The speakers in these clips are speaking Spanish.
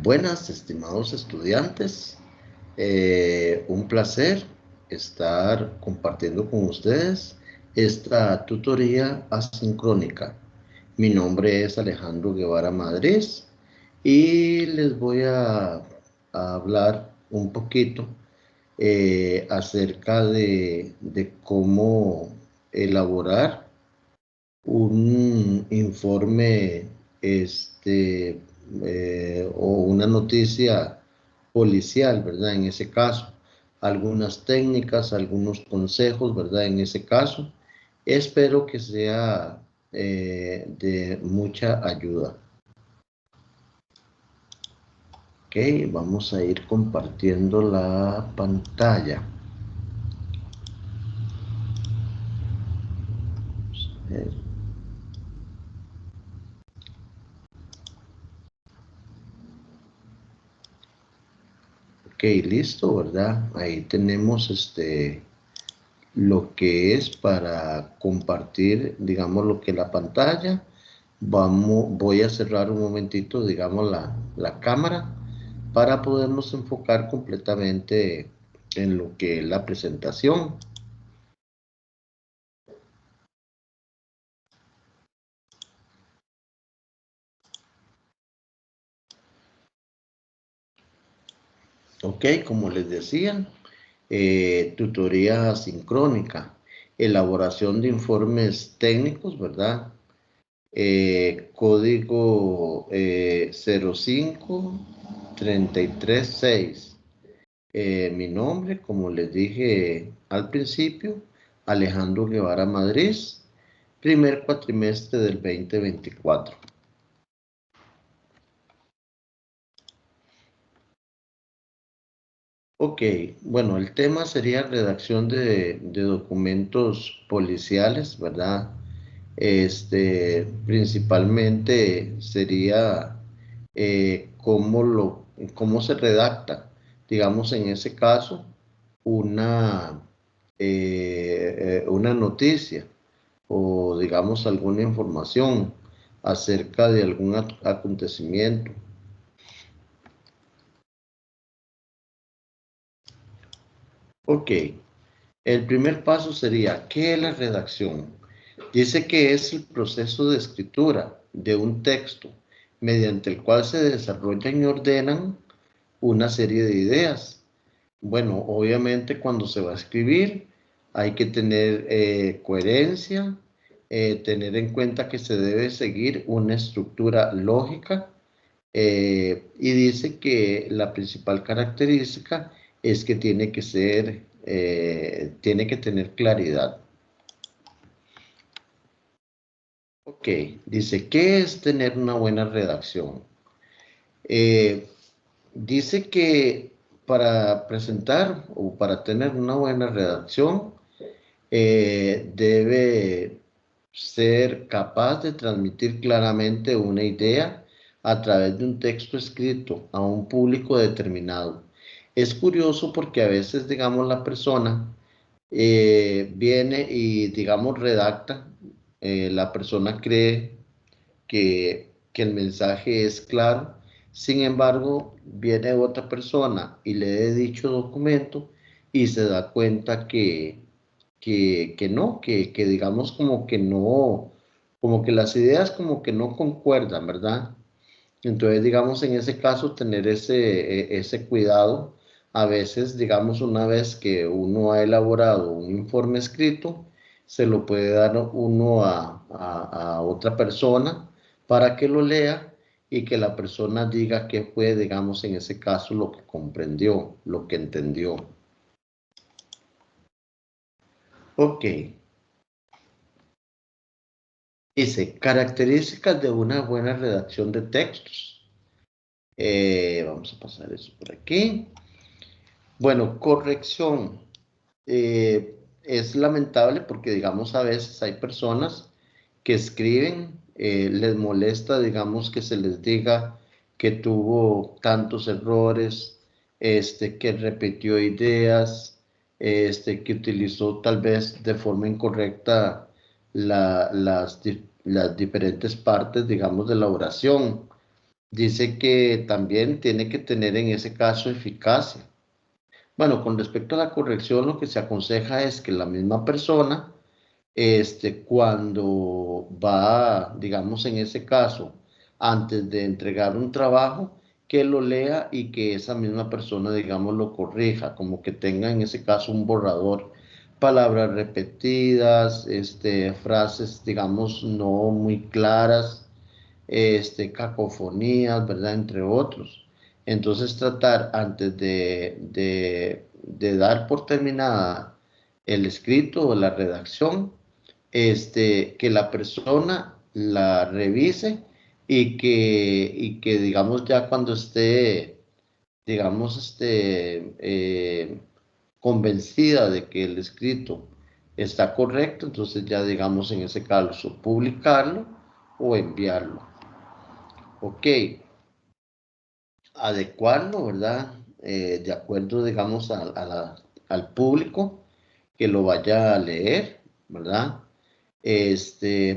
Buenas, estimados estudiantes. Un placer estar compartiendo con ustedes esta tutoría asincrónica. Mi nombre es Alejandro Guevara Madrid y les voy a hablar un poquito acerca de cómo elaborar un informe o una noticia policial, ¿verdad? En ese caso, algunas técnicas, algunos consejos, ¿verdad? En ese caso, espero que sea de mucha ayuda. Ok, vamos a ir compartiendo la pantalla. Vamos a ver. Ok, listo, ¿verdad? Ahí tenemos lo que es para compartir, digamos, lo que la pantalla. Voy a cerrar un momentito, digamos, la cámara para podernos enfocar completamente en lo que es la presentación. Ok, como les decía, tutoría asincrónica, elaboración de informes técnicos, ¿verdad? Código 05336. Mi nombre, como les dije al principio, Alejandro Guevara Madrid, primer cuatrimestre del 2024. Ok, bueno, el tema sería redacción de documentos policiales, ¿verdad? Principalmente sería cómo se redacta, digamos en ese caso, una, una noticia o digamos alguna información acerca de algún acontecimiento. Ok, el primer paso sería, ¿qué es la redacción? Dice que es el proceso de escritura de un texto mediante el cual se desarrollan y ordenan una serie de ideas. Bueno, obviamente cuando se va a escribir hay que tener coherencia, tener en cuenta que se debe seguir una estructura lógica y dice que la principal característica es que tiene que ser, tiene que tener claridad. Ok, dice, ¿qué es tener una buena redacción? Eh, Dice que para presentar o para tener una buena redacción debe ser capaz de transmitir claramente una idea a través de un texto escrito a un público determinado. Es curioso porque a veces, digamos, la persona viene y, digamos, redacta, la persona cree que el mensaje es claro. Sin embargo, viene otra persona y le he dicho documento y se da cuenta que no, que digamos como que no, como que las ideas como que no concuerdan, ¿verdad? Entonces, digamos, en ese caso, tener ese cuidado, a veces, digamos, una vez que uno ha elaborado un informe escrito, se lo puede dar uno a otra persona para que lo lea y que la persona diga qué fue, digamos, en ese caso, lo que comprendió, lo que entendió. Ok, dice, características de una buena redacción de textos. Vamos a pasar eso por aquí. Bueno, corrección. Es lamentable porque, digamos, a veces hay personas que escriben, les molesta, digamos, que se les diga que tuvo tantos errores, que repitió ideas, que utilizó tal vez de forma incorrecta las diferentes partes, digamos, de la oración. Dice que también tiene que tener en ese caso eficacia. Bueno, con respecto a la corrección, lo que se aconseja es que la misma persona, cuando va, digamos en ese caso, antes de entregar un trabajo, que lo lea y que esa misma persona, digamos, lo corrija, como que tenga en ese caso un borrador, palabras repetidas, frases, digamos, no muy claras, cacofonías, ¿verdad? Entre otros. Entonces tratar antes de dar por terminada el escrito o la redacción, que la persona la revise y que digamos ya cuando esté, digamos, convencida de que el escrito está correcto, entonces ya digamos en ese caso publicarlo o enviarlo. Ok, adecuarlo, ¿verdad? De acuerdo, digamos, al público que lo vaya a leer, ¿verdad?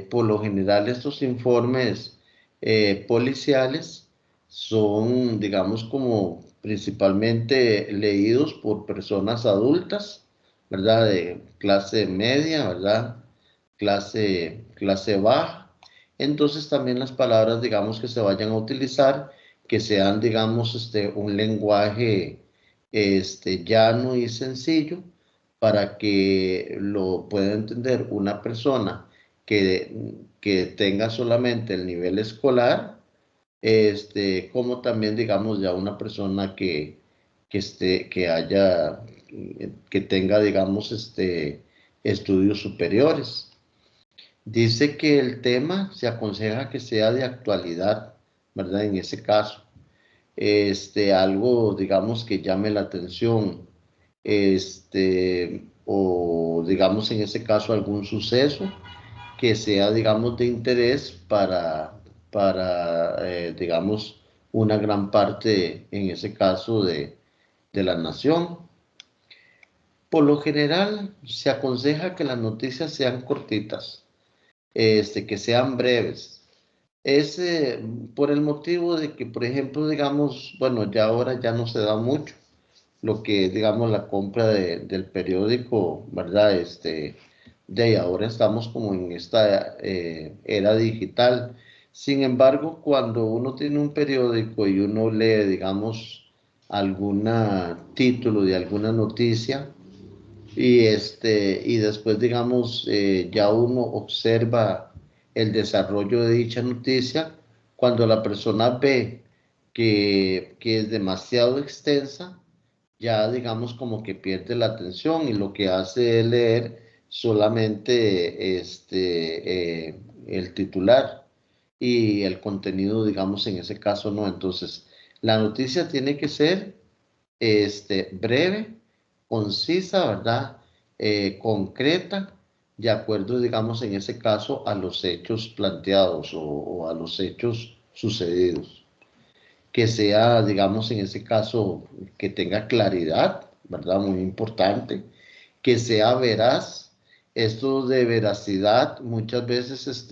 Por lo general, estos informes policiales son, digamos, como principalmente leídos por personas adultas, ¿verdad? De clase media, ¿verdad? Clase baja. Entonces también las palabras, digamos, que se vayan a utilizar, que sean, digamos, un lenguaje llano y sencillo para que lo pueda entender una persona que tenga solamente el nivel escolar, como también, digamos, ya una persona que tenga, digamos, estudios superiores. Dice que el tema se aconseja que sea de actualidad, ¿verdad? En ese caso, algo, digamos, que llame la atención, o digamos, en ese caso, algún suceso que sea, digamos, de interés para digamos, una gran parte, en ese caso, de la nación. Por lo general, se aconseja que las noticias sean cortitas, que sean breves. Es por el motivo de que, por ejemplo, digamos, bueno, ya ahora ya no se da mucho lo que, digamos, la compra del periódico, ¿verdad? De ahí ahora estamos como en esta era digital. Sin embargo, cuando uno tiene un periódico y uno lee, digamos, algún título de alguna noticia, y después, digamos, ya uno observa el desarrollo de dicha noticia, cuando la persona ve que es demasiado extensa, ya digamos como que pierde la atención y lo que hace es leer solamente el titular y el contenido, digamos, en ese caso no. Entonces, la noticia tiene que ser breve, concisa, ¿verdad? Concreta, de acuerdo, digamos, en ese caso, a los hechos planteados o a los hechos sucedidos. Que sea, digamos, en ese caso, que tenga claridad, ¿verdad? Muy importante. Que sea veraz. Esto de veracidad, muchas veces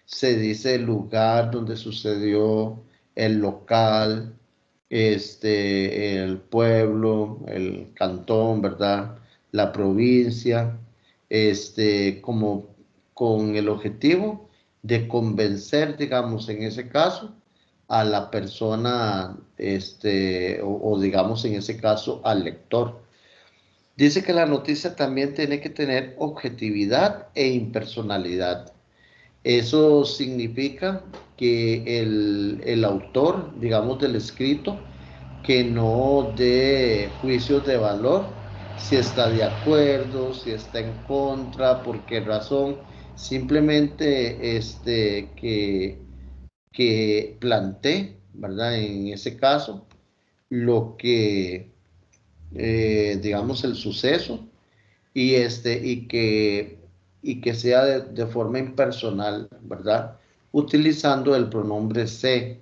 se dice el lugar donde sucedió, el local, el pueblo, el cantón, ¿verdad? La provincia, como con el objetivo de convencer, digamos, en ese caso, a la persona, o digamos en ese caso, al lector. Dice que la noticia también tiene que tener objetividad e impersonalidad. Eso significa que el autor, digamos, del escrito, que no dé juicios de valor, si está de acuerdo, si está en contra, por qué razón, simplemente que plantee, ¿verdad? En ese caso, lo que, digamos, el suceso y que sea de forma impersonal, ¿verdad? Utilizando el pronombre se,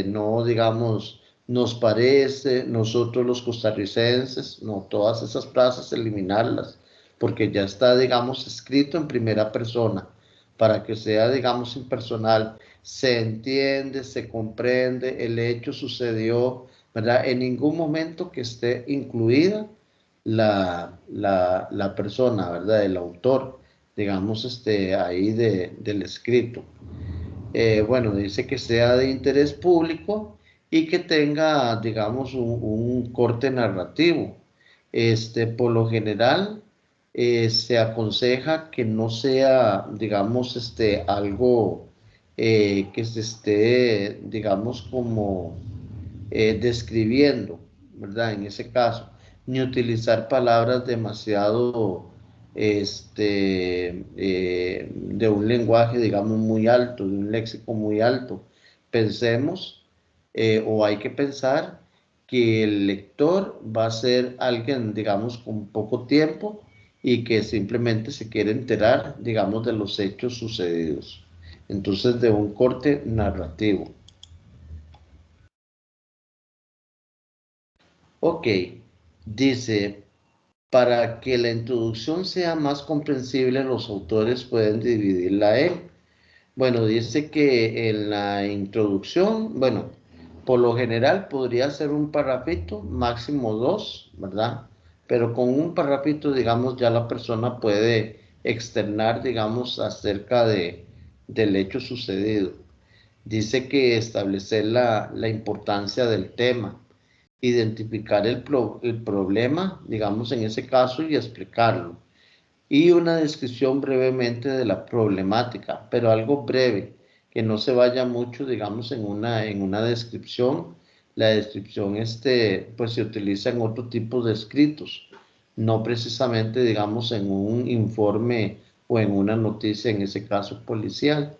no digamos, nos parece, nosotros los costarricenses, no, todas esas frases eliminarlas, porque ya está, digamos, escrito en primera persona, para que sea, digamos, impersonal. se entiende, se comprende, el hecho sucedió, ¿verdad? En ningún momento que esté incluida la persona, ¿verdad? El autor, digamos, ahí del escrito. Bueno, dice que sea de interés público y que tenga, digamos, un corte narrativo. Por lo general, se aconseja que no sea, digamos, algo que se esté, digamos, como describiendo, ¿verdad? En ese caso, ni utilizar palabras demasiado, de un lenguaje, digamos, muy alto, de un léxico muy alto. Pensemos, o hay que pensar, que el lector va a ser alguien, digamos, con poco tiempo y que simplemente se quiere enterar, digamos, de los hechos sucedidos. Entonces, de un corte narrativo. Ok, dice, para que la introducción sea más comprensible, los autores pueden dividirla en, bueno, dice que en la introducción, bueno, por lo general podría ser un parrafito, máximo dos, ¿verdad? Pero con un parrafito, digamos, ya la persona puede externar, digamos, acerca del hecho sucedido. Dice que establecer la importancia del tema, identificar el problema, digamos en ese caso, y explicarlo. Y una descripción brevemente de la problemática, pero algo breve, que no se vaya mucho, digamos, en una descripción. La descripción, pues se utiliza en otro tipo de escritos, no precisamente, digamos, en un informe o en una noticia, en ese caso policial.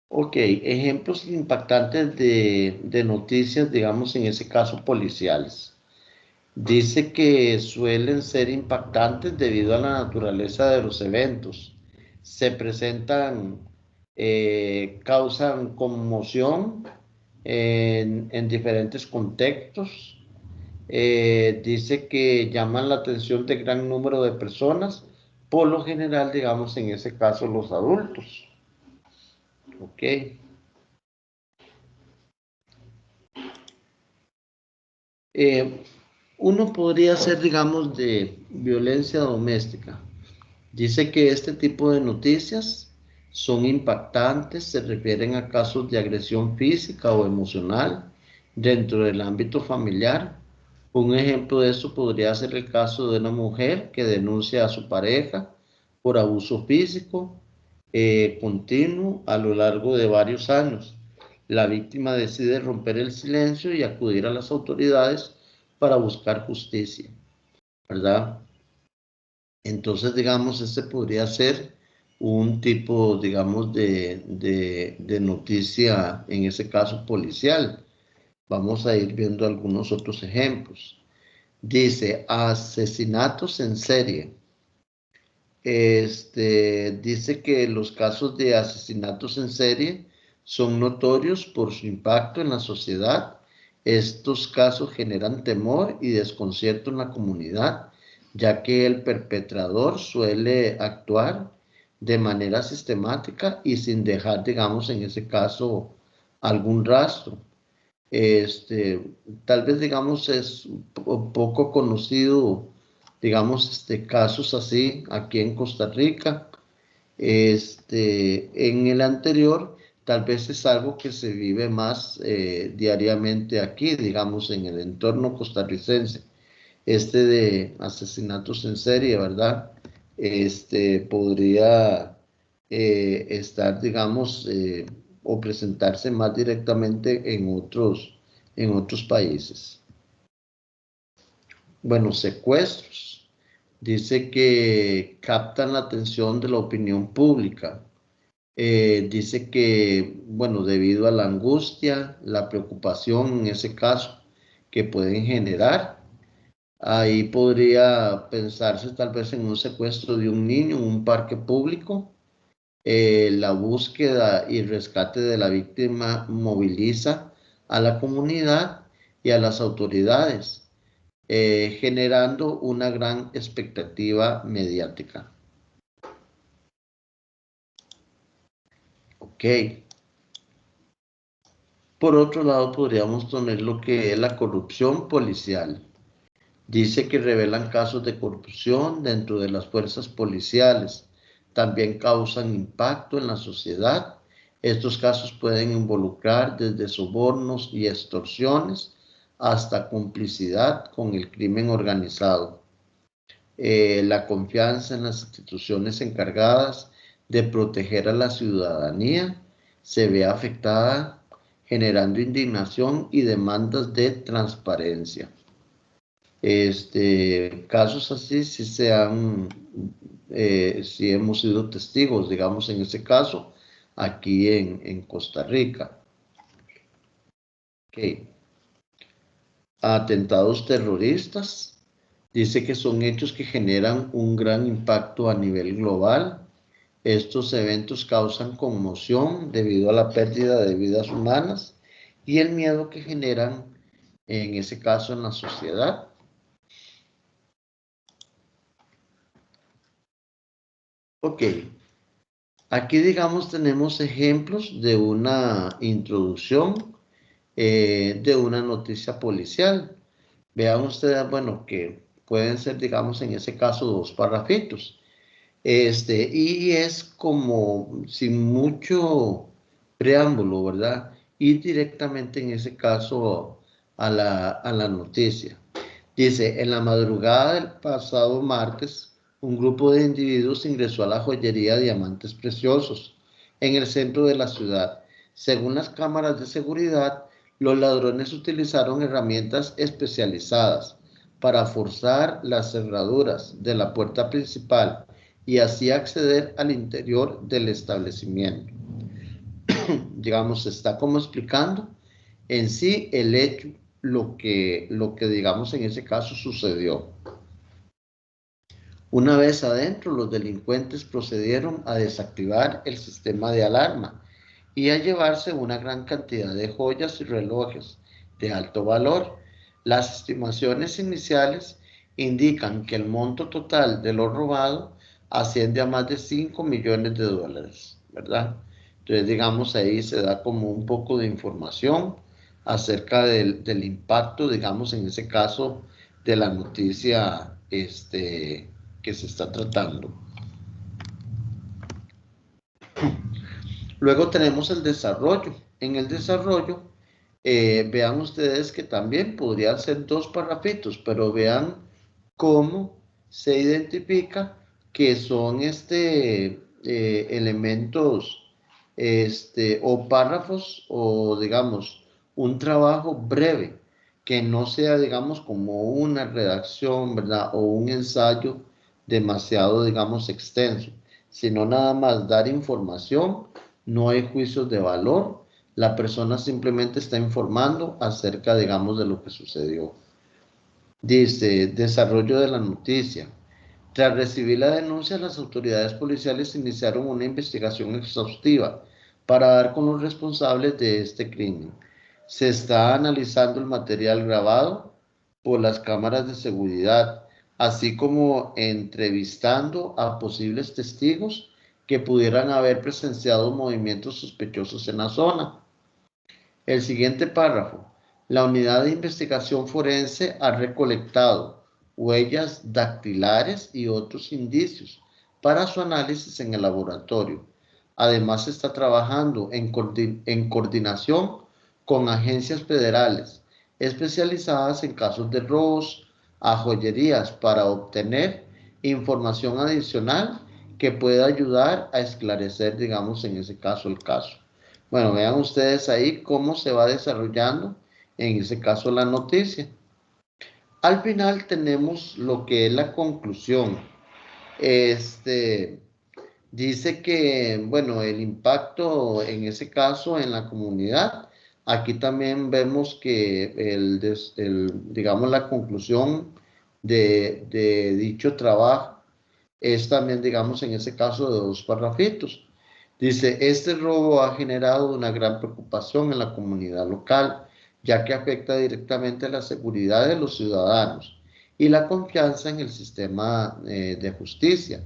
Ok, ejemplos impactantes de noticias, digamos, en ese caso policiales. Dice que suelen ser impactantes debido a la naturaleza de los eventos. Se presentan, causan conmoción en diferentes contextos. Dice que llaman la atención de gran número de personas, por lo general, digamos, en ese caso, los adultos. Ok. Eh, Uno podría ser, digamos, de violencia doméstica. Dice que este tipo de noticias son impactantes, se refieren a casos de agresión física o emocional dentro del ámbito familiar. Un ejemplo de esto podría ser el caso de una mujer que denuncia a su pareja por abuso físico continuo a lo largo de varios años. La víctima decide romper el silencio y acudir a las autoridades para buscar justicia, ¿verdad? Entonces, digamos, este podría ser un tipo, digamos, de noticia, en ese caso policial. Vamos a ir viendo algunos otros ejemplos. Dice, asesinatos en serie. Dice que los casos de asesinatos en serie son notorios por su impacto en la sociedad. Estos casos generan temor y desconcierto en la comunidad, ya que el perpetrador suele actuar de manera sistemática y sin dejar, digamos, en ese caso, algún rastro. Este, Tal vez, digamos, es poco conocido, digamos, casos así aquí en Costa Rica. En el anterior, tal vez es algo que se vive más diariamente aquí, digamos, en el entorno costarricense. De asesinatos en serie, ¿verdad? Podría estar, digamos, o presentarse más directamente en otros países. Bueno, secuestros. Dice que captan la atención de la opinión pública. Dice que, bueno, debido a la angustia, la preocupación en ese caso que pueden generar, ahí podría pensarse tal vez en un secuestro de un niño en un parque público. La búsqueda y rescate de la víctima moviliza a la comunidad y a las autoridades, generando una gran expectativa mediática. Ok. Por otro lado, podríamos poner lo que es la corrupción policial. Dice que revelan casos de corrupción dentro de las fuerzas policiales. También causan impacto en la sociedad. Estos casos pueden involucrar desde sobornos y extorsiones hasta complicidad con el crimen organizado. La confianza en las instituciones encargadas de proteger a la ciudadanía se ve afectada, generando indignación y demandas de transparencia. Casos así sí hemos sido testigos, digamos, en este caso, aquí en Costa Rica. Okay. Atentados terroristas. Dice que son hechos que generan un gran impacto a nivel global. Estos eventos causan conmoción debido a la pérdida de vidas humanas y el miedo que generan, en ese caso, en la sociedad. Ok, aquí digamos tenemos ejemplos de una introducción de una noticia policial. Vean ustedes, bueno, que pueden ser, digamos, en ese caso, dos parrafitos. Y es como sin mucho preámbulo, ¿verdad? Ir directamente en ese caso a la noticia. Dice, en la madrugada del pasado martes, un grupo de individuos ingresó a la joyería Diamantes Preciosos en el centro de la ciudad. Según las cámaras de seguridad, los ladrones utilizaron herramientas especializadas para forzar las cerraduras de la puerta principal y así acceder al interior del establecimiento. Digamos, se está como explicando en sí el hecho, lo que digamos en ese caso sucedió. Una vez adentro, los delincuentes procedieron a desactivar el sistema de alarma y a llevarse una gran cantidad de joyas y relojes de alto valor. Las estimaciones iniciales indican que el monto total de lo robado asciende a más de 5 millones de dólares, ¿verdad? Entonces, digamos, ahí se da como un poco de información acerca del impacto, digamos, en ese caso, de la noticia que se está tratando. Luego tenemos el desarrollo. En el desarrollo, vean ustedes que también podrían ser dos parrafitos, pero vean cómo se identifica que son elementos o párrafos o digamos un trabajo breve que no sea digamos como una redacción, ¿verdad? O un ensayo demasiado digamos extenso, sino nada más dar información, no hay juicios de valor, la persona simplemente está informando acerca digamos de lo que sucedió. Dice, desarrollo de la noticia. Tras recibir la denuncia, las autoridades policiales iniciaron una investigación exhaustiva para dar con los responsables de este crimen. Se está analizando el material grabado por las cámaras de seguridad, así como entrevistando a posibles testigos que pudieran haber presenciado movimientos sospechosos en la zona. El siguiente párrafo. La unidad de investigación forense ha recolectado huellas dactilares y otros indicios para su análisis en el laboratorio. Además, está trabajando en coordinación con agencias federales especializadas en casos de robos a joyerías para obtener información adicional que pueda ayudar a esclarecer, digamos, en ese caso, el caso. Bueno, vean ustedes ahí cómo se va desarrollando, en ese caso, la noticia. Al final tenemos lo que es la conclusión. Dice que, bueno, el impacto en ese caso en la comunidad. Aquí también vemos que digamos, la conclusión de dicho trabajo es también, digamos, en ese caso de dos parrafitos. Dice, este robo ha generado una gran preocupación en la comunidad local, ya que afecta directamente a la seguridad de los ciudadanos y la confianza en el sistema de justicia.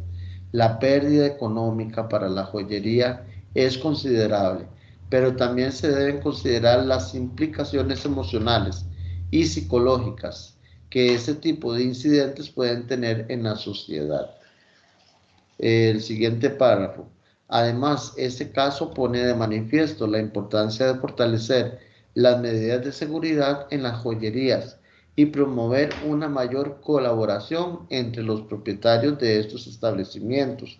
La pérdida económica para la joyería es considerable, pero también se deben considerar las implicaciones emocionales y psicológicas que ese tipo de incidentes pueden tener en la sociedad. El siguiente párrafo. Además, este caso pone de manifiesto la importancia de fortalecer las medidas de seguridad en las joyerías y promover una mayor colaboración entre los propietarios de estos establecimientos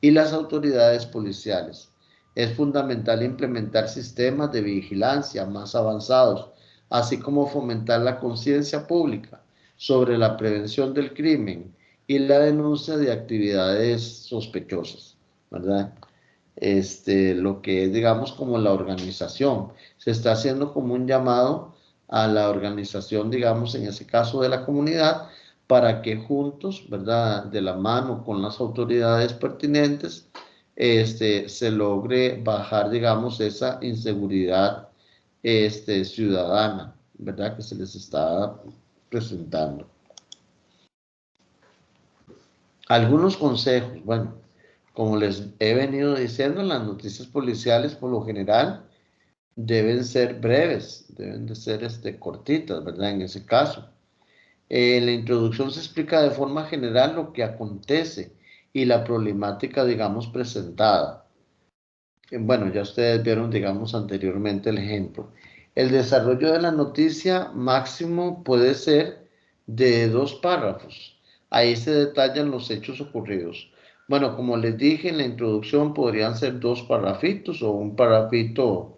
y las autoridades policiales. Es fundamental implementar sistemas de vigilancia más avanzados, así como fomentar la conciencia pública sobre la prevención del crimen y la denuncia de actividades sospechosas, ¿verdad? Lo que es, digamos, como la organización. Se está haciendo como un llamado a la organización, digamos, en ese caso de la comunidad, para que juntos, ¿verdad?, de la mano con las autoridades pertinentes, se logre bajar, digamos, esa inseguridad, ciudadana, ¿verdad?, que se les está presentando. Algunos consejos, bueno, como les he venido diciendo, las noticias policiales por lo general deben ser breves, deben de ser cortitas, ¿verdad? En ese caso. En la introducción se explica de forma general lo que acontece y la problemática, digamos, presentada. Bueno, ya ustedes vieron, digamos, anteriormente el ejemplo. El desarrollo de la noticia máximo puede ser de 2 párrafos. Ahí se detallan los hechos ocurridos. Bueno, como les dije en la introducción, podrían ser 2 parrafitos o un parrafito.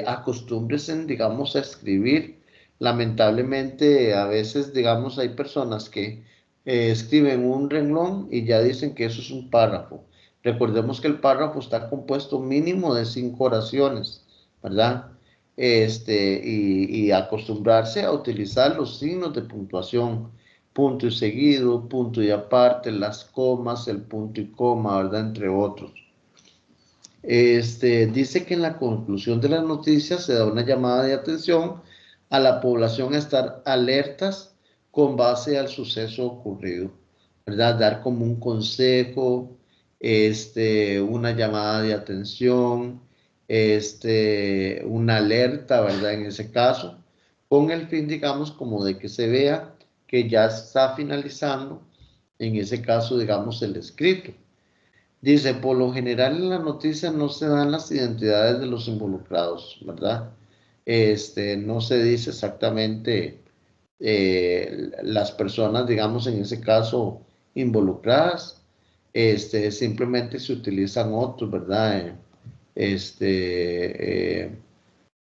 Acostúmbrese, digamos, a escribir. Lamentablemente, a veces, digamos, hay personas que escriben un renglón y ya dicen que eso es un párrafo. Recordemos que el párrafo está compuesto mínimo de 5 oraciones, ¿verdad? Y acostumbrarse a utilizar los signos de puntuación, punto y seguido, punto y aparte, las comas, el punto y coma, ¿verdad? Entre otros. Dice que en la conclusión de las noticias se da una llamada de atención a la población a estar alertas con base al suceso ocurrido, ¿verdad? Dar como un consejo, una llamada de atención, una alerta, ¿verdad? En ese caso, con el fin, digamos, como de que se vea que ya está finalizando, en ese caso, digamos, el escrito. Dice, por lo general en la noticia no se dan las identidades de los involucrados, ¿verdad? No se dice exactamente las personas, digamos, en ese caso, involucradas. Simplemente se utilizan otros, ¿verdad?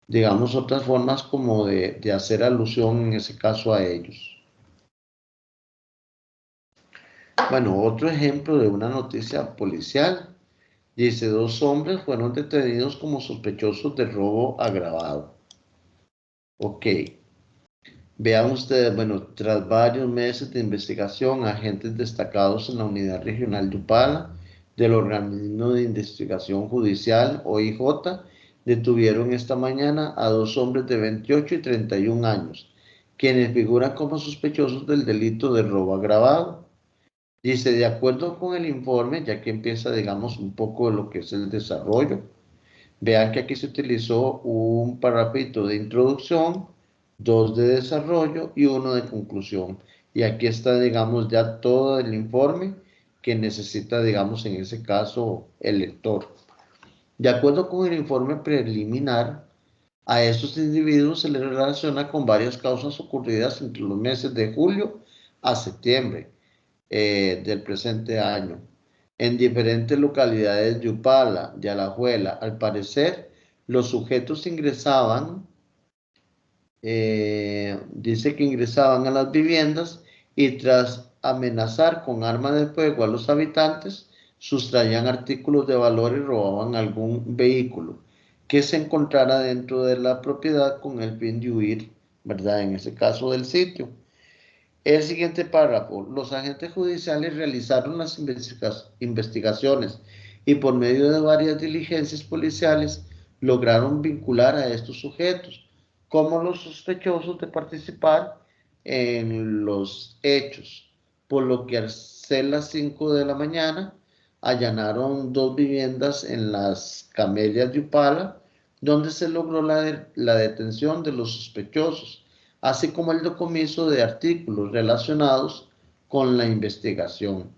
Digamos, otras formas como de hacer alusión en ese caso a ellos. Bueno, otro ejemplo de una noticia policial. Dice, 2 hombres fueron detenidos como sospechosos de robo agravado. Ok. Vean ustedes, bueno, tras varios meses de investigación, agentes destacados en la Unidad Regional de Upala del Organismo de Investigación Judicial, OIJ, detuvieron esta mañana a 2 hombres de 28 y 31 años, quienes figuran como sospechosos del delito de robo agravado. Dice, de acuerdo con el informe, ya que empieza, digamos, un poco de lo que es el desarrollo, vean que aquí se utilizó un parrafito de introducción, 2 de desarrollo y 1 de conclusión. Y aquí está, digamos, ya todo el informe que necesita, digamos, en ese caso, el lector. De acuerdo con el informe preliminar, a estos individuos se les relaciona con varias causas ocurridas entre los meses de julio a septiembre del presente año en diferentes localidades de Upala, de Alajuela. Al parecer, los sujetos ingresaban, dice que ingresaban a las viviendas y tras amenazar con arma de fuego a los habitantes, sustraían artículos de valor y robaban algún vehículo que se encontrara dentro de la propiedad con el fin de huir, ¿verdad? En ese caso del sitio. El siguiente párrafo. Los agentes judiciales realizaron las investigaciones y por medio de varias diligencias policiales lograron vincular a estos sujetos como los sospechosos de participar en los hechos, por lo que al ser las 5 de la mañana allanaron 2 viviendas en las Camelias de Upala, donde se logró la detención de los sospechosos, así como el decomiso de artículos relacionados con la investigación.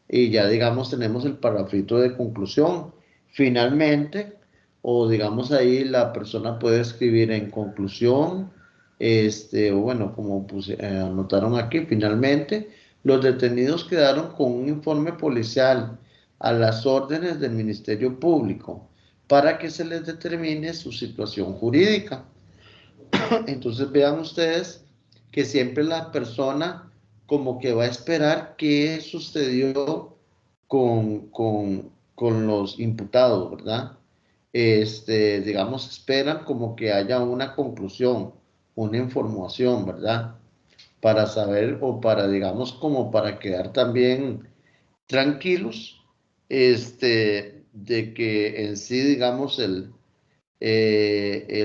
Y ya digamos tenemos el parrafito de conclusión. Finalmente, o digamos ahí la persona puede escribir en conclusión, o bueno, como anotaron aquí, finalmente, los detenidos quedaron con un informe policial a las órdenes del Ministerio Público para que se les determine su situación jurídica. Entonces vean ustedes que siempre la persona como que va a esperar qué sucedió con los imputados, ¿verdad? Digamos, esperan como que haya una conclusión, una información, ¿verdad? Para saber o para, digamos, como para quedar también tranquilos, de que en sí, digamos, el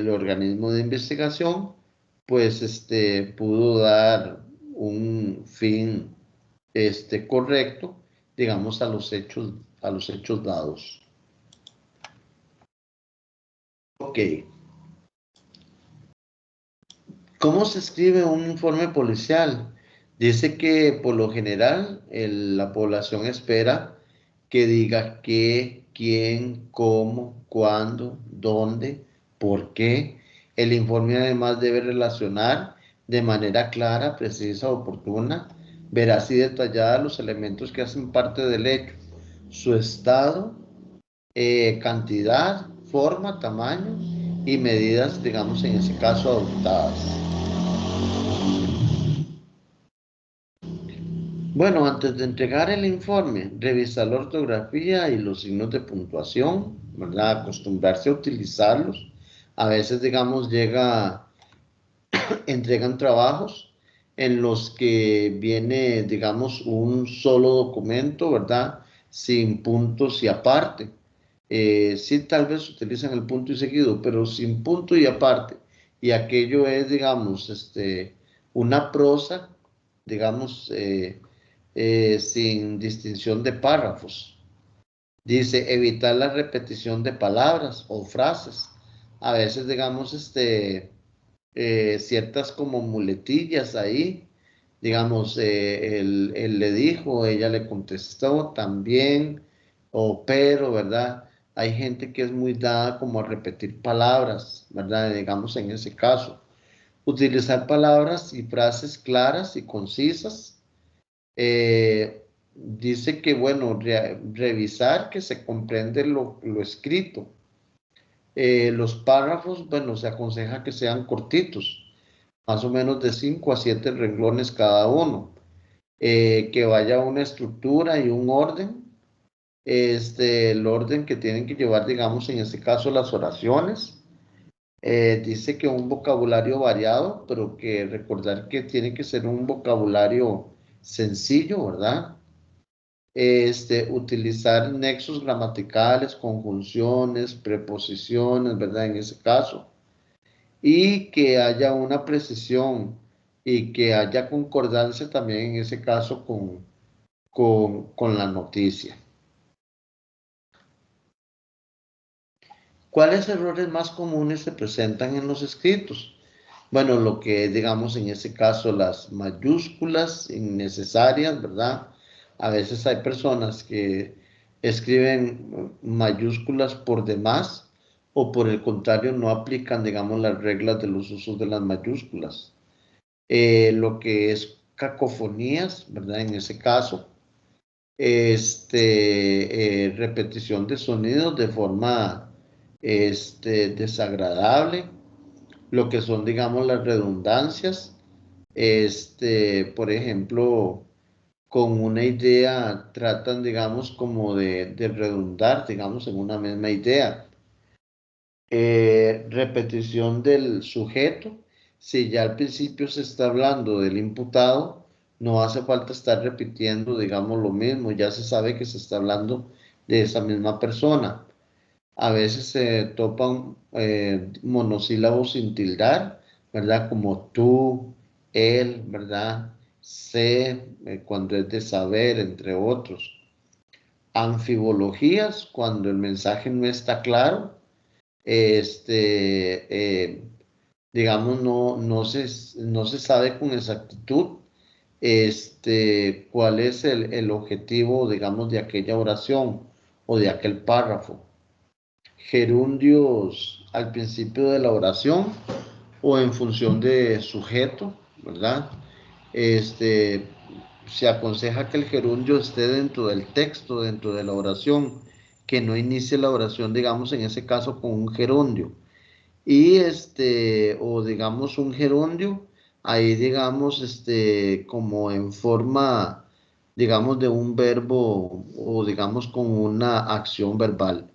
organismo de investigación, pues, pudo dar un fin, correcto, digamos, a los hechos dados. Ok. ¿Cómo se escribe un informe policial? Dice que por lo general la población espera que diga qué, quién, cómo, cuándo, dónde, por qué. El informe además debe relacionar de manera clara, precisa, oportuna, veraz y detallada los elementos que hacen parte del hecho, su estado, cantidad, forma, tamaño y medidas, digamos, en ese caso adoptadas. Bueno, antes de entregar el informe, revisar la ortografía y los signos de puntuación, ¿verdad? Acostumbrarse a utilizarlos. A veces, digamos, entregan trabajos en los que viene, digamos, un solo documento, ¿verdad? Sin puntos y aparte. Sí, tal vez utilizan el punto y seguido, pero sin punto y aparte. Y aquello es, digamos, una prosa, digamos, sin distinción de párrafos. Dice, evitar la repetición de palabras o frases. A veces, digamos, ciertas como muletillas ahí. Digamos, él le dijo, ella le contestó también, o pero, ¿verdad? Hay gente que es muy dada como a repetir palabras, ¿verdad? Digamos, en ese caso. Utilizar palabras y frases claras y concisas. Dice que, bueno, revisar que se comprende lo escrito. Los párrafos, bueno, se aconseja que sean cortitos, más o menos de 5 a 7 renglones cada uno, que vaya una estructura y un orden, el orden que tienen que llevar, digamos, en este caso las oraciones. Dice que un vocabulario variado, pero que recordar que tiene que ser un vocabulario sencillo, ¿verdad? Utilizar nexos gramaticales, conjunciones, preposiciones, ¿verdad? En ese caso. Y que haya una precisión y que haya concordancia también en ese caso con la noticia. ¿Cuáles errores más comunes se presentan en los escritos? Bueno, lo que digamos en ese caso las mayúsculas innecesarias, ¿verdad? A veces hay personas que escriben mayúsculas por demás o por el contrario no aplican, digamos, las reglas de los usos de las mayúsculas. Lo que es cacofonías, ¿verdad? En ese caso, repetición de sonidos de forma, desagradable, lo que son, digamos, las redundancias, por ejemplo, con una idea tratan, digamos, como de redundar, digamos, en una misma idea. Repetición del sujeto. Si ya al principio se está hablando del imputado, no hace falta estar repitiendo, digamos, lo mismo, ya se sabe que se está hablando de esa misma persona. A veces se topan monosílabos sin tildar, ¿verdad? Como tú, él, ¿verdad? Sé, cuando es de saber, entre otros. Anfibologías, cuando el mensaje no está claro. Digamos, no se sabe con exactitud cuál es el objetivo, digamos, de aquella oración o de aquel párrafo. Gerundios al principio de la oración o en función de sujeto, ¿verdad? Este, Se aconseja que el gerundio esté dentro del texto, dentro de la oración, que no inicie la oración, digamos, en ese caso con un gerundio. Y o digamos un gerundio, ahí digamos, como en forma, digamos, de un verbo o digamos con una acción verbal.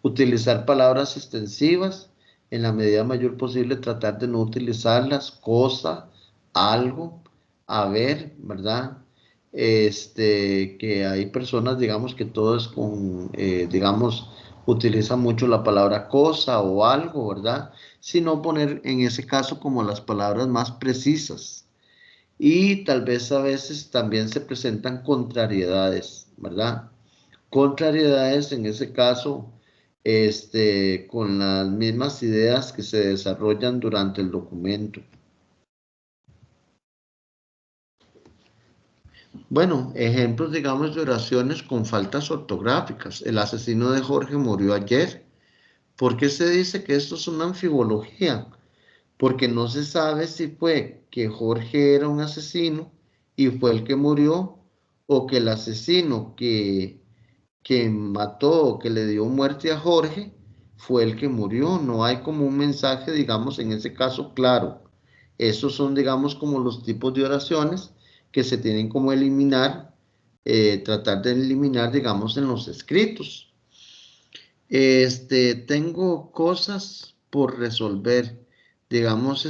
Utilizar palabras extensivas, en la medida mayor posible tratar de no utilizarlas, cosa, algo, haber, ¿verdad? Que hay personas, digamos, que todo es con, digamos, utilizan mucho la palabra cosa o algo, ¿verdad? Sino poner en ese caso como las palabras más precisas. Y tal vez a veces también se presentan contrariedades, ¿verdad? Contrariedades en ese caso, con las mismas ideas que se desarrollan durante el documento. Bueno, ejemplos, digamos, de oraciones con faltas ortográficas. El asesino de Jorge murió ayer. ¿Por qué se dice que esto es una anfibología? Porque no se sabe si fue que Jorge era un asesino y fue el que murió, o que el asesino que mató o que le dio muerte a Jorge fue el que murió. No hay como un mensaje, digamos, en ese caso claro. Esos son, digamos, como los tipos de oraciones que se tienen como eliminar, tratar de eliminar, digamos, en los escritos. Tengo cosas por resolver, digamos,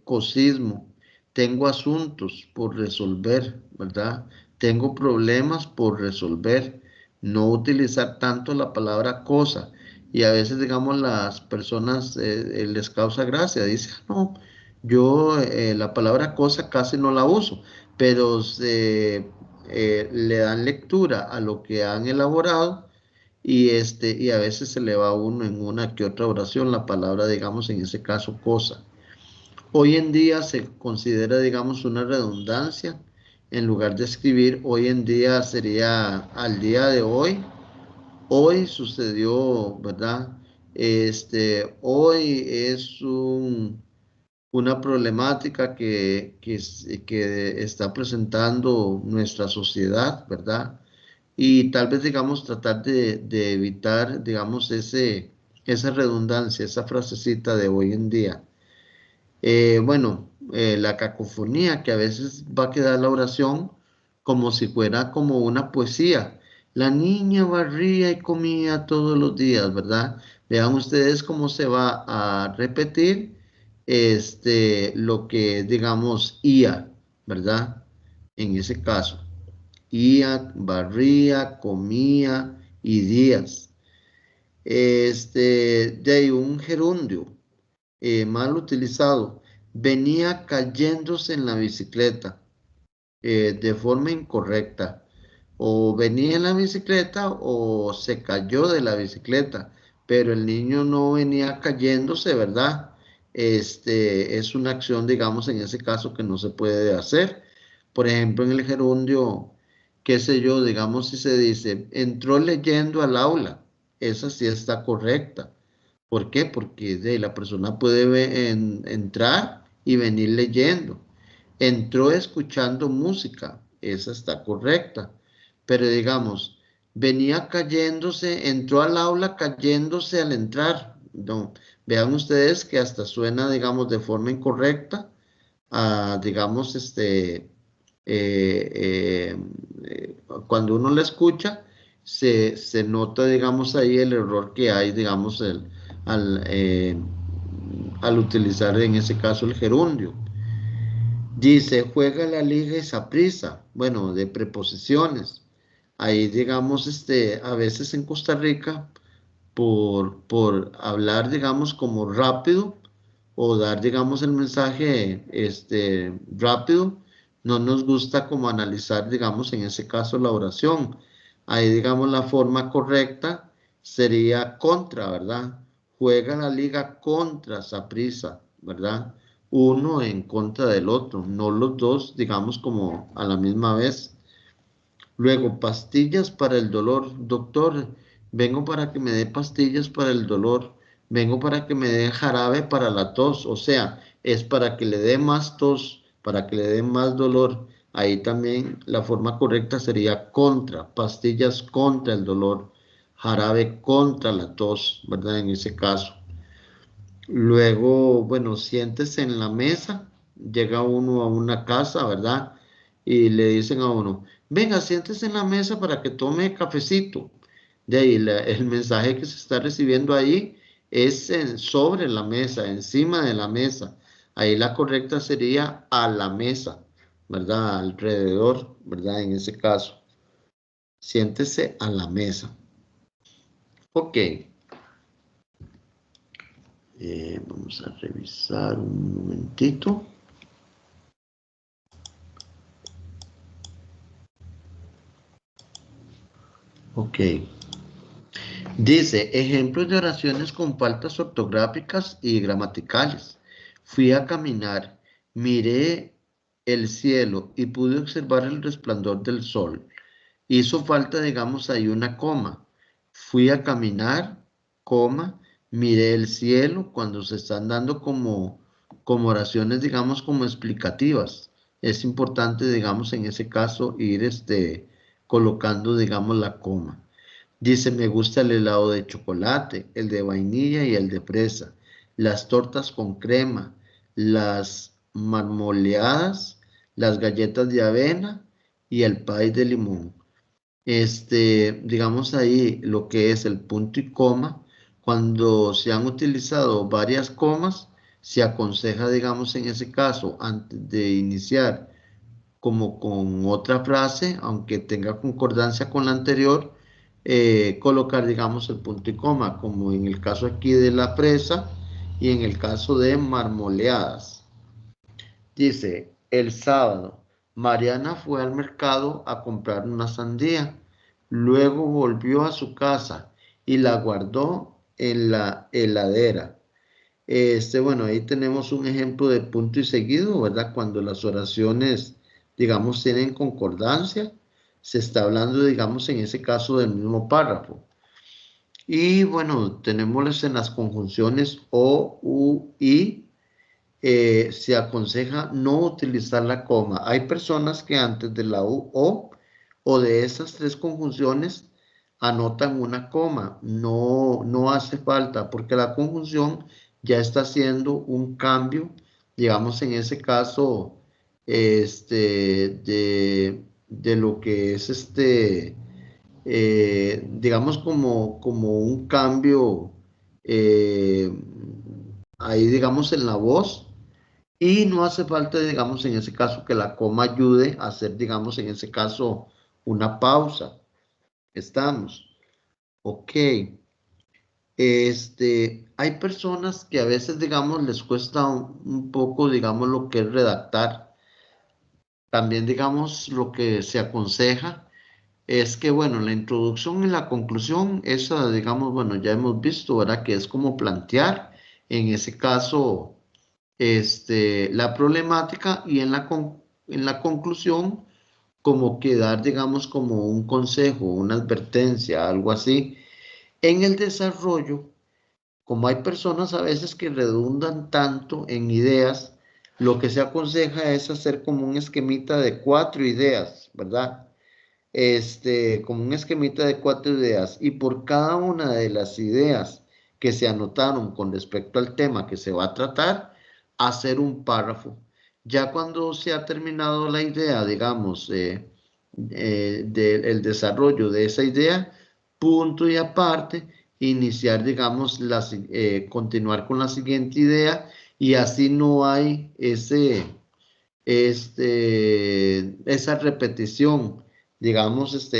cosismo. Tengo asuntos por resolver, ¿verdad? Tengo problemas por resolver. No utilizar tanto la palabra cosa. Y a veces, digamos, las personas les causa gracia. Dicen, no, yo la palabra cosa casi no la uso, pero le dan lectura a lo que han elaborado y a veces se le va a uno en una que otra oración la palabra, digamos, en ese caso, cosa. Hoy en día se considera, digamos, una redundancia. En lugar de escribir hoy en día sería al día de hoy. Hoy sucedió, ¿verdad? Hoy es una problemática que está presentando nuestra sociedad, ¿verdad? Y tal vez, digamos, tratar de evitar, digamos, esa redundancia, esa frasecita de hoy en día. Bueno, la cacofonía, que a veces va a quedar la oración como si fuera como una poesía. La niña barría y comía todos los días, ¿verdad? Vean ustedes cómo se va a repetir lo que digamos ia, ¿verdad? En ese caso, ia, barría, comía y días. De un gerundio mal utilizado, venía cayéndose en la bicicleta de forma incorrecta. O venía en la bicicleta o se cayó de la bicicleta, pero el niño no venía cayéndose, ¿verdad? Es una acción, digamos, en ese caso que no se puede hacer. Por ejemplo, en el gerundio, qué sé yo, digamos, si se dice, entró leyendo al aula, esa sí está correcta. ¿Por qué? Porque la persona puede entrar y venir leyendo. Entró escuchando música, esa está correcta. Pero digamos, venía cayéndose, entró al aula cayéndose al entrar. No, vean ustedes que hasta suena, digamos, de forma incorrecta, digamos, cuando uno la escucha, se nota, digamos, ahí el error que hay, digamos, al, eh, al utilizar en ese caso el gerundio. Dice, juega la liga y Saprissa, bueno, de preposiciones. Ahí, digamos, a veces en Costa Rica, por hablar, digamos, como rápido o dar, digamos, el mensaje, rápido, no nos gusta como analizar, digamos, en ese caso la oración. Ahí, digamos, la forma correcta sería contra, ¿verdad? Juega la liga contra Saprissa, ¿verdad? Uno en contra del otro, no los dos, digamos, como a la misma vez. Luego, pastillas para el dolor. Doctor, vengo para que me dé pastillas para el dolor. Vengo para que me dé jarabe para la tos. O sea, es para que le dé más tos, para que le dé más dolor. Ahí también la forma correcta sería contra, pastillas contra el dolor, jarabe contra la tos, ¿verdad? En ese caso. Luego, bueno, siéntese en la mesa, llega uno a una casa, ¿verdad? Y le dicen a uno, venga, siéntese en la mesa para que tome cafecito. De ahí, el mensaje que se está recibiendo ahí es sobre la mesa, encima de la mesa. Ahí la correcta sería a la mesa, ¿verdad? Alrededor, ¿verdad? En ese caso, siéntese a la mesa. Ok. Vamos a revisar un momentito. Ok. Dice, ejemplos de oraciones con faltas ortográficas y gramaticales. Fui a caminar, miré el cielo y pude observar el resplandor del sol. Hizo falta, digamos, ahí una coma. Fui a caminar, coma, miré el cielo cuando se están dando como oraciones, digamos, como explicativas. Es importante, digamos, en ese caso ir colocando, digamos, la coma. Dice, me gusta el helado de chocolate, el de vainilla y el de fresa, las tortas con crema, las marmoleadas, las galletas de avena y el pay de limón. Digamos ahí lo que es el punto y coma, cuando se han utilizado varias comas, se aconseja, digamos, en ese caso, antes de iniciar como con otra frase, aunque tenga concordancia con la anterior, colocar, digamos, el punto y coma, como en el caso aquí de la fresa y en el caso de marmoleadas. Dice, el sábado, Mariana fue al mercado a comprar una sandía, luego volvió a su casa y la guardó en la heladera. Bueno, ahí tenemos un ejemplo de punto y seguido, ¿verdad? Cuando las oraciones, digamos, tienen concordancia, se está hablando, digamos, en ese caso del mismo párrafo. Y bueno, tenemos en las conjunciones o, u, y, se aconseja no utilizar la coma. Hay personas que antes de la u, o de esas tres conjunciones anotan una coma. No, no hace falta porque la conjunción ya está haciendo un cambio, digamos en ese caso, de lo que es digamos como un cambio eh, ahí, digamos, en la voz. Y no hace falta, digamos, en ese caso, que la coma ayude a hacer, digamos, en ese caso, una pausa. Estamos. Ok. Hay personas que a veces, digamos, les cuesta un poco, digamos, lo que es redactar. También, digamos, lo que se aconseja es que, bueno, la introducción y la conclusión, esa, digamos, bueno, ya hemos visto, ¿verdad? Que es como plantear, en ese caso, la problemática y en la conclusión como que dar, digamos, como un consejo, una advertencia, algo así. En el desarrollo, como hay personas a veces que redundan tanto en ideas, lo que se aconseja es hacer como un esquemita de 4 ideas, ¿verdad? Como un esquemita de 4 ideas y por cada una de las ideas que se anotaron con respecto al tema que se va a tratar, hacer un párrafo. Ya cuando se ha terminado la idea, digamos, del desarrollo de esa idea, punto y aparte, iniciar, digamos, continuar con la siguiente idea y así no hay esa repetición, digamos,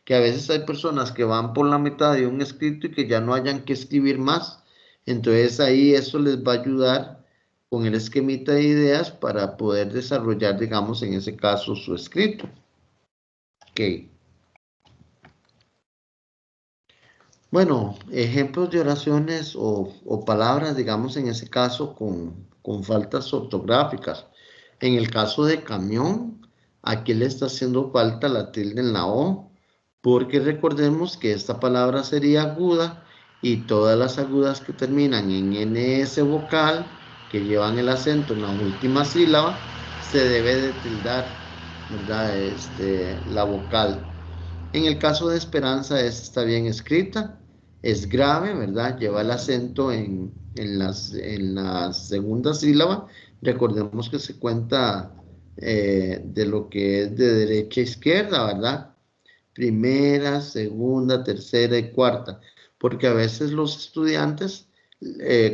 que a veces hay personas que van por la mitad de un escrito y que ya no hayan que escribir más. Entonces ahí eso les va a ayudar con el esquemita de ideas para poder desarrollar, digamos, en ese caso su escrito. Ok. Bueno, ejemplos de oraciones o palabras, digamos, en ese caso con faltas ortográficas. En el caso de camión, aquí le está haciendo falta la tilde en la O, porque recordemos que esta palabra sería aguda y todas las agudas que terminan en NS vocal, que llevan el acento en la última sílaba, se debe de tildar, ¿verdad? La vocal. En el caso de Esperanza, esta está bien escrita, es grave, ¿verdad? Lleva el acento en la segunda sílaba. Recordemos que se cuenta de lo que es de derecha a izquierda, ¿verdad? Primera, segunda, tercera y cuarta. Porque a veces los estudiantes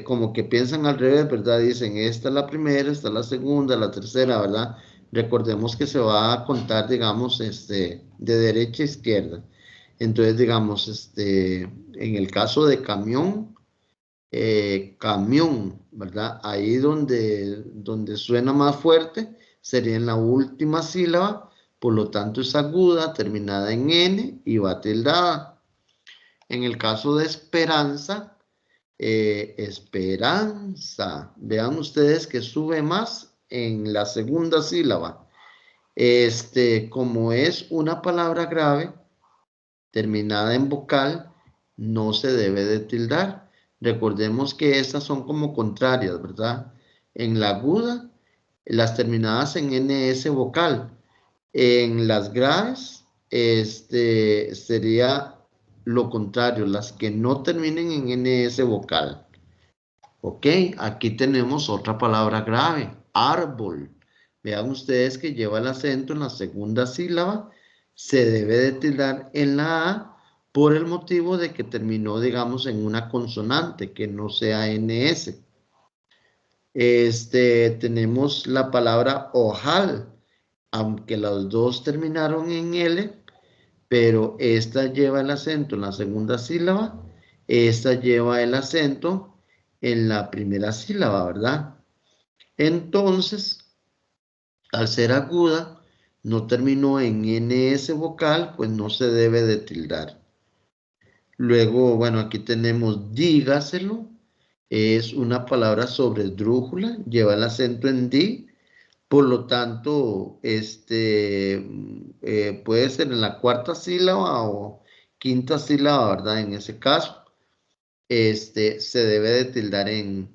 como que piensan al revés, ¿verdad? Dicen, esta es la primera, esta es la segunda, la tercera, ¿verdad? Recordemos que se va a contar, digamos, de derecha a izquierda. Entonces, digamos, en el caso de camión, camión, ¿verdad? Ahí donde suena más fuerte sería en la última sílaba, por lo tanto es aguda, terminada en N y va tildada. En el caso de esperanza, esperanza, vean ustedes que sube más en la segunda sílaba. Como es una palabra grave, terminada en vocal, no se debe de tildar. Recordemos que estas son como contrarias, ¿verdad? En la aguda, las terminadas en NS vocal. En las graves, sería lo contrario, las que no terminen en NS vocal. Ok, aquí tenemos otra palabra grave, árbol. Vean ustedes que lleva el acento en la segunda sílaba, se debe de tildar en la A por el motivo de que terminó, digamos, en una consonante que no sea NS. Tenemos la palabra ojal, aunque las dos terminaron en L, pero esta lleva el acento en la segunda sílaba, esta lleva el acento en la primera sílaba, ¿verdad? Entonces, al ser aguda, no terminó en NS vocal, pues no se debe de tildar. Luego, bueno, aquí tenemos dígaselo, es una palabra sobre esdrújula, lleva el acento en di, por lo tanto, puede ser en la cuarta sílaba o quinta sílaba, ¿verdad? En ese caso, se debe de tildar en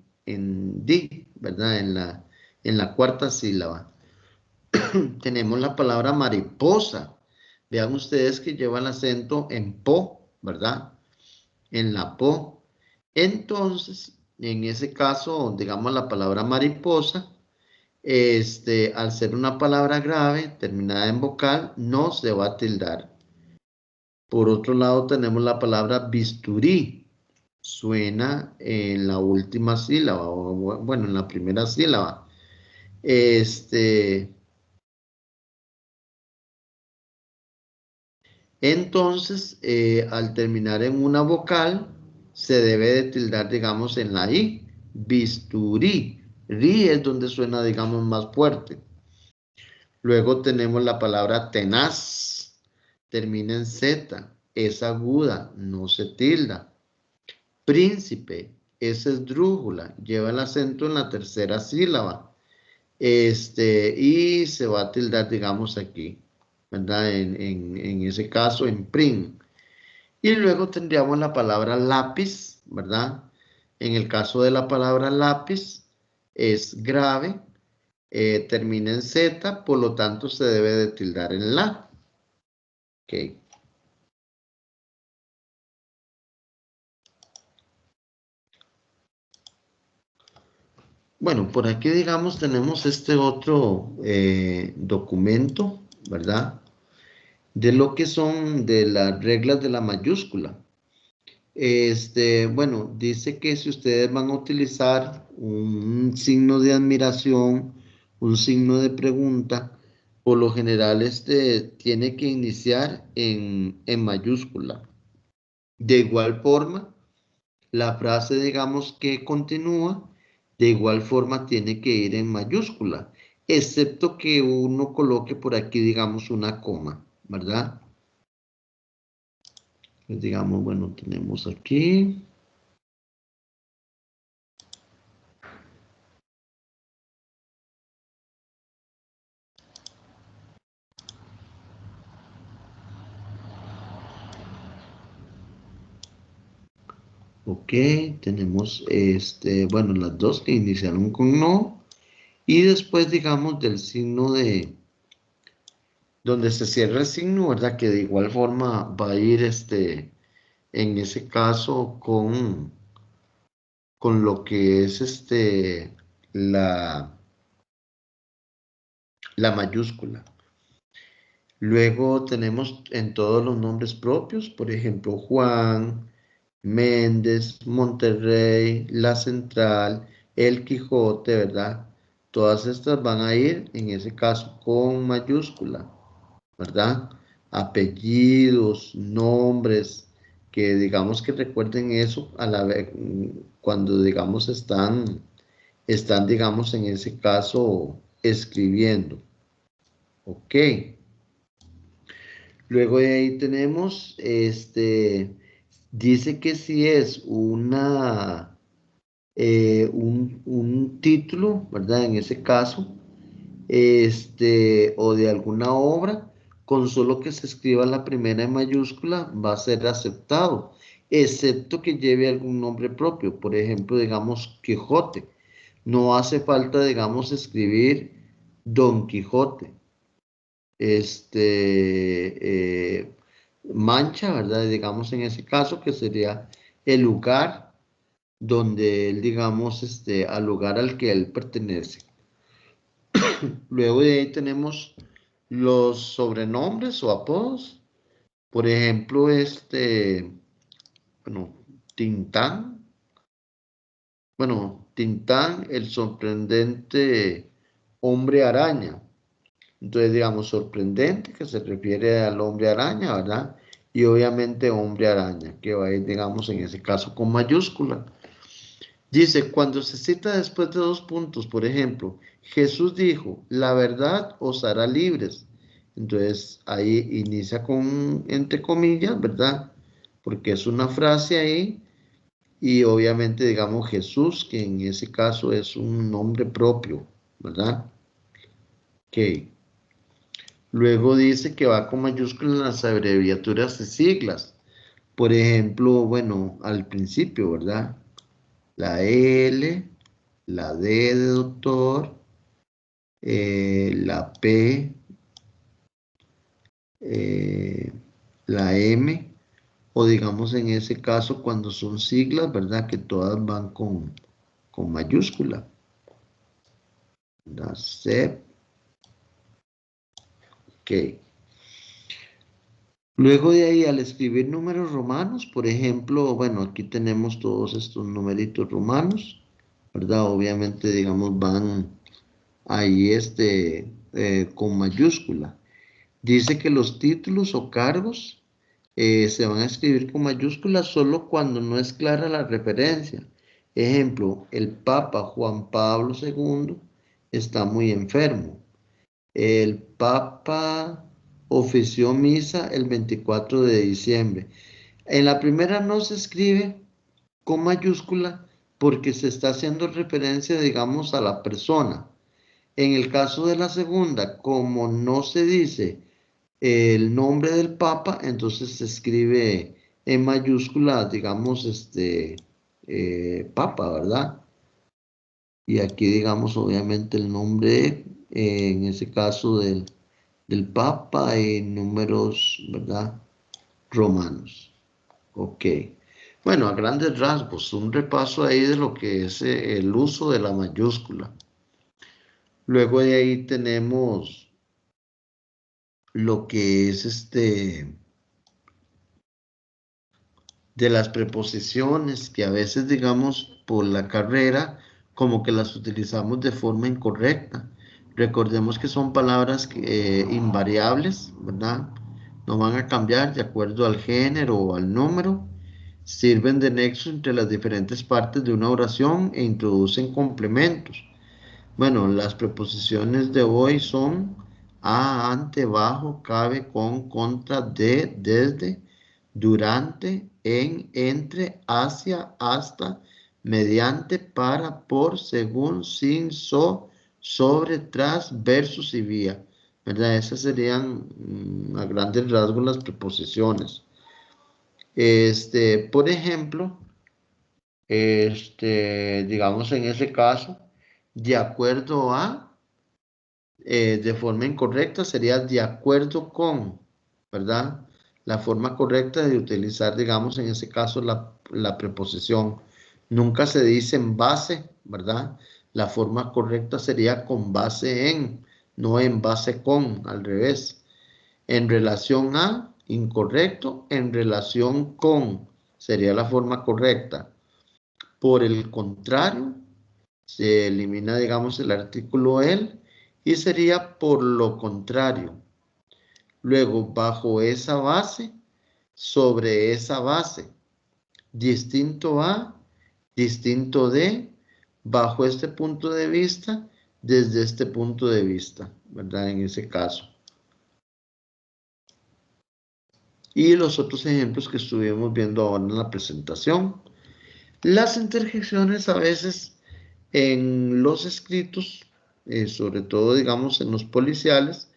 di, ¿verdad? En la cuarta sílaba. Tenemos la palabra mariposa. Vean ustedes que lleva el acento en po, ¿verdad? En la po. Entonces, en ese caso, digamos la palabra mariposa, al ser una palabra grave, terminada en vocal, no se va a tildar. Por otro lado, tenemos la palabra bisturí. Suena en la última sílaba, o bueno, en la primera sílaba. Entonces, al terminar en una vocal, se debe de tildar, digamos, en la I. Bisturí. Ri es donde suena, digamos, más fuerte. Luego tenemos la palabra tenaz. Termina en Z. Es aguda, no se tilda. Príncipe es esdrújula. Lleva el acento en la tercera sílaba. Y se va a tildar, digamos, aquí, ¿verdad? En ese caso, en prim. Y luego tendríamos la palabra lápiz, ¿verdad? En el caso de la palabra lápiz, es grave, termina en Z, por lo tanto se debe de tildar en la. Ok. Bueno, por aquí, digamos, tenemos este otro documento, ¿verdad? De lo que son de las reglas de la mayúscula. Bueno, dice que si ustedes van a utilizar un signo de admiración, un signo de pregunta, por lo general tiene que iniciar en mayúscula. De igual forma, la frase, digamos, que continúa, de igual forma tiene que ir en mayúscula, excepto que uno coloque por aquí, digamos, una coma, ¿verdad? Pues digamos, bueno, tenemos aquí. Ok, tenemos bueno, las dos que iniciaron con no. Y después, digamos, del signo de, donde se cierra el signo, ¿verdad? Que de igual forma va a ir, en ese caso, con lo que es, la mayúscula. Luego tenemos en todos los nombres propios, por ejemplo, Juan, Méndez, Monterrey, La Central, El Quijote, ¿verdad? Todas estas van a ir, en ese caso, con mayúscula, ¿verdad? Apellidos, nombres, que digamos que recuerden eso a la vez, cuando digamos están, digamos, en ese caso, escribiendo. Ok. Luego de ahí tenemos, dice que si es un título, ¿verdad? En ese caso, o de alguna obra, con solo que se escriba la primera en mayúscula, va a ser aceptado, excepto que lleve algún nombre propio, por ejemplo, digamos, Quijote. No hace falta, digamos, escribir Don Quijote. Mancha, ¿verdad? Digamos en ese caso que sería el lugar donde él, digamos, al lugar al que él pertenece. Luego de ahí tenemos los sobrenombres o apodos. Por ejemplo, bueno, Tintán. Bueno, Tintán, el sorprendente hombre araña. Entonces, digamos, sorprendente, que se refiere al hombre araña, ¿verdad? Y obviamente hombre araña, que va a ir, digamos, en ese caso con mayúscula. Dice, cuando se cita después de dos puntos, por ejemplo, Jesús dijo, la verdad os hará libres. Entonces, ahí inicia con, entre comillas, ¿verdad? Porque es una frase ahí y obviamente, digamos, Jesús, que en ese caso es un nombre propio, ¿verdad? Ok. Luego dice que va con mayúsculas en las abreviaturas y siglas. Por ejemplo, bueno, al principio, ¿verdad? La L, la D de doctor, la P, eh, la M, o digamos en ese caso cuando son siglas, ¿verdad? Que todas van con mayúscula. La C, ok. Luego de ahí, al escribir números romanos, por ejemplo, bueno, aquí tenemos todos estos numeritos romanos, ¿verdad? Obviamente, digamos, van ahí con mayúscula. Dice que los títulos o cargos se van a escribir con mayúsculas solo cuando no es clara la referencia. Ejemplo, el Papa Juan Pablo II está muy enfermo. El Papa ofició misa el 24 de diciembre. En la primera no se escribe con mayúscula porque se está haciendo referencia, digamos, a la persona. En el caso de la segunda, como no se dice el nombre del Papa, entonces se escribe en mayúscula, digamos, Papa, ¿verdad? Y aquí, digamos, obviamente el nombre, en ese caso del Papa en números, ¿verdad? Romanos. Ok. Bueno, a grandes rasgos, un repaso ahí de lo que es el uso de la mayúscula. Luego de ahí tenemos lo que es de las preposiciones, que a veces, digamos, por la carrera, como que las utilizamos de forma incorrecta. Recordemos que son palabras invariables, ¿verdad? No van a cambiar de acuerdo al género o al número. Sirven de nexo entre las diferentes partes de una oración e introducen complementos. Bueno, las preposiciones de hoy son a, ante, bajo, cabe, con, contra, de, desde, durante, en, entre, hacia, hasta, mediante, para, por, según, sin, sobre, tras, versus y vía. ¿Verdad? Esas serían a grandes rasgos las preposiciones. Por ejemplo, digamos en ese caso, de acuerdo a, de forma incorrecta sería de acuerdo con, ¿verdad? La forma correcta de utilizar, digamos, en ese caso la preposición. Nunca se dice en base, ¿verdad? La forma correcta sería con base en, no en base con, al revés. En relación a, incorrecto, en relación con, sería la forma correcta. Por el contrario, se elimina, digamos, el artículo el y sería por lo contrario. Luego, bajo esa base, sobre esa base, distinto a, distinto de, bajo este punto de vista, desde este punto de vista, ¿verdad? En ese caso. Y los otros ejemplos que estuvimos viendo ahora en la presentación. Las interjecciones a veces en los escritos, sobre todo digamos en los policiales,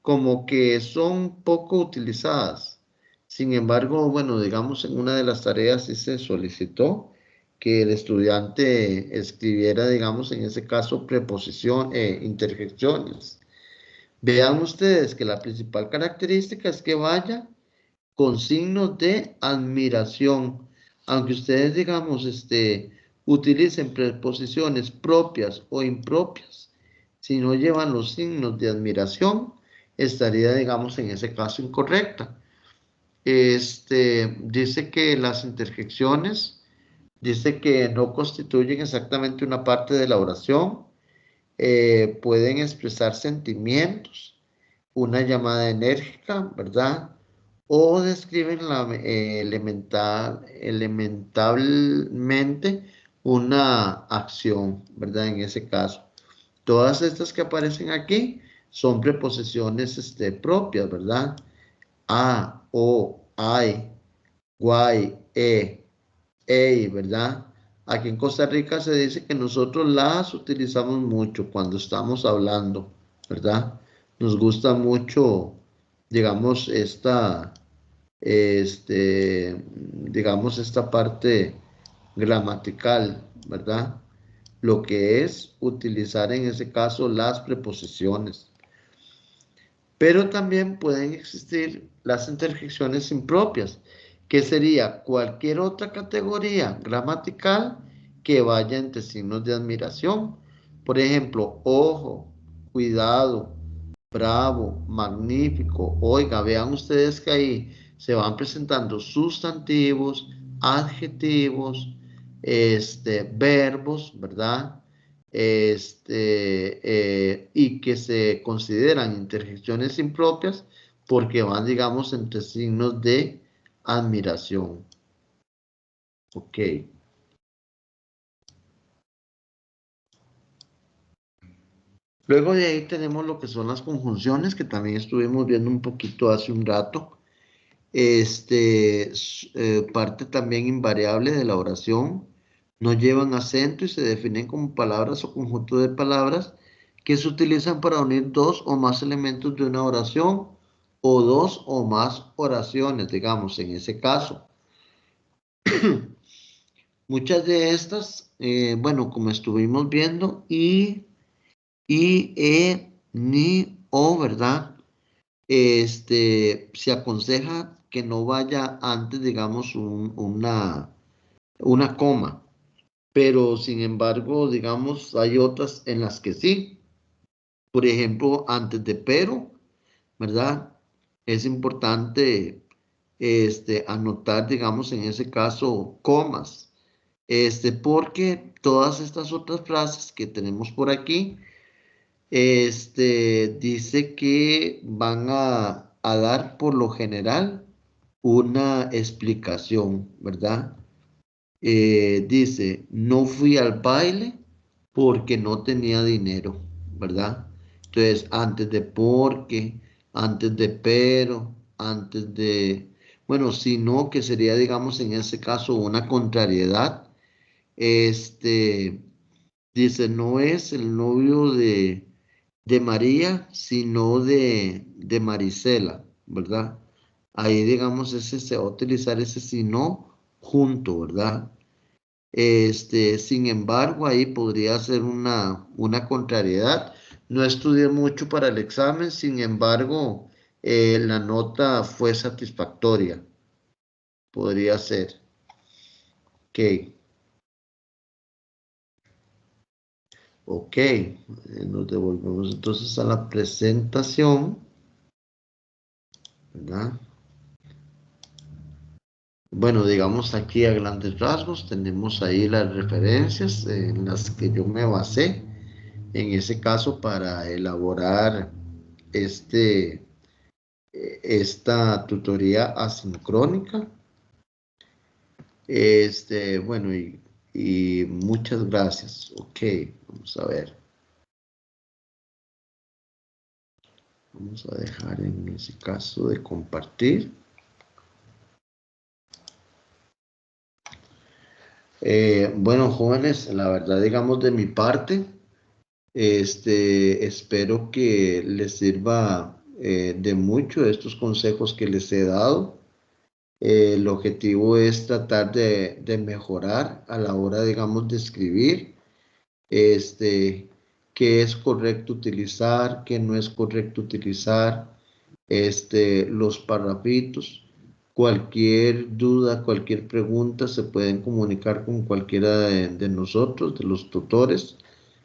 como que son poco utilizadas. Sin embargo, bueno, digamos en una de las tareas sí se solicitó que el estudiante escribiera, digamos en ese caso, interjecciones. Vean ustedes que la principal característica es que vaya con signos de admiración. Aunque ustedes, digamos, utilicen preposiciones propias o impropias, si no llevan los signos de admiración, estaría, digamos, en ese caso incorrecta. Dice que las interjecciones, dice que no constituyen exactamente una parte de la oración, pueden expresar sentimientos, una llamada enérgica, ¿verdad? O describen elementalmente una acción, ¿verdad? En ese caso. Todas estas que aparecen aquí son preposiciones propias, ¿verdad? A, o, ay, guay, ey, ¿verdad? Aquí en Costa Rica se dice que nosotros las utilizamos mucho cuando estamos hablando, ¿verdad? Nos gusta mucho, digamos, digamos, esta parte gramatical, ¿verdad? Lo que es utilizar en ese caso las preposiciones. Pero también pueden existir las interjecciones impropias, que sería cualquier otra categoría gramatical que vaya entre signos de admiración. Por ejemplo, ojo, cuidado, bravo, magnífico. Oiga, vean ustedes que ahí se van presentando sustantivos, adjetivos, verbos, ¿verdad? Y que se consideran interjecciones impropias porque van, digamos, entre signos de admiración. Ok. Luego de ahí tenemos lo que son las conjunciones, que también estuvimos viendo un poquito hace un rato. Parte también invariable de la oración, no llevan acento y se definen como palabras o conjunto de palabras que se utilizan para unir dos o más elementos de una oración o dos o más oraciones, digamos, en ese caso. Muchas de estas, bueno, como estuvimos viendo, ni, o, ¿verdad? Se aconseja que no vaya antes, digamos, una coma, pero sin embargo, digamos, hay otras en las que sí. Por ejemplo, antes de pero, ¿verdad? Es importante anotar, digamos, en ese caso, comas, porque todas estas otras frases que tenemos por aquí, dice que van a dar por lo general una explicación, ¿verdad? Dice, no fui al baile porque no tenía dinero, ¿verdad? Entonces, antes de porque, antes de pero, antes de... Bueno, si no, que sería, digamos, en ese caso una contrariedad. Este, dice, no es el novio de María, sino de Marisela, ¿verdad? Ahí, digamos, ese se va a utilizar ese sino junto, ¿verdad? Sin embargo, ahí podría ser una contrariedad. No estudié mucho para el examen, sin embargo, la nota fue satisfactoria. Podría ser. Ok, ok. Nos devolvemos entonces a la presentación, ¿verdad? Bueno, digamos aquí a grandes rasgos tenemos ahí las referencias en las que yo me basé, en ese caso para elaborar este, esta tutoría asincrónica. Bueno, y muchas gracias. Ok, vamos a ver. Vamos a dejar en ese caso de compartir. Bueno, jóvenes, la verdad, digamos de mi parte, espero que les sirva de mucho estos consejos que les he dado. El objetivo es tratar de mejorar a la hora, digamos, de escribir, este, qué es correcto utilizar, qué no es correcto utilizar, los parrafitos. Cualquier duda, cualquier pregunta se pueden comunicar con cualquiera de nosotros, de los tutores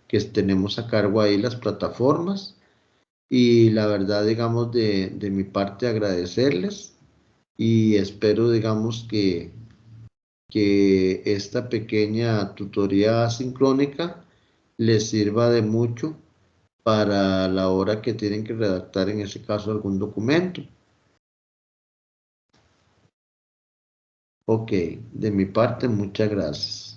que tenemos a cargo ahí las plataformas. Y la verdad, digamos, de mi parte agradecerles y espero, digamos, que esta pequeña tutoría asincrónica les sirva de mucho para la hora que tienen que redactar, en ese caso, algún documento. Ok, de mi parte, muchas gracias.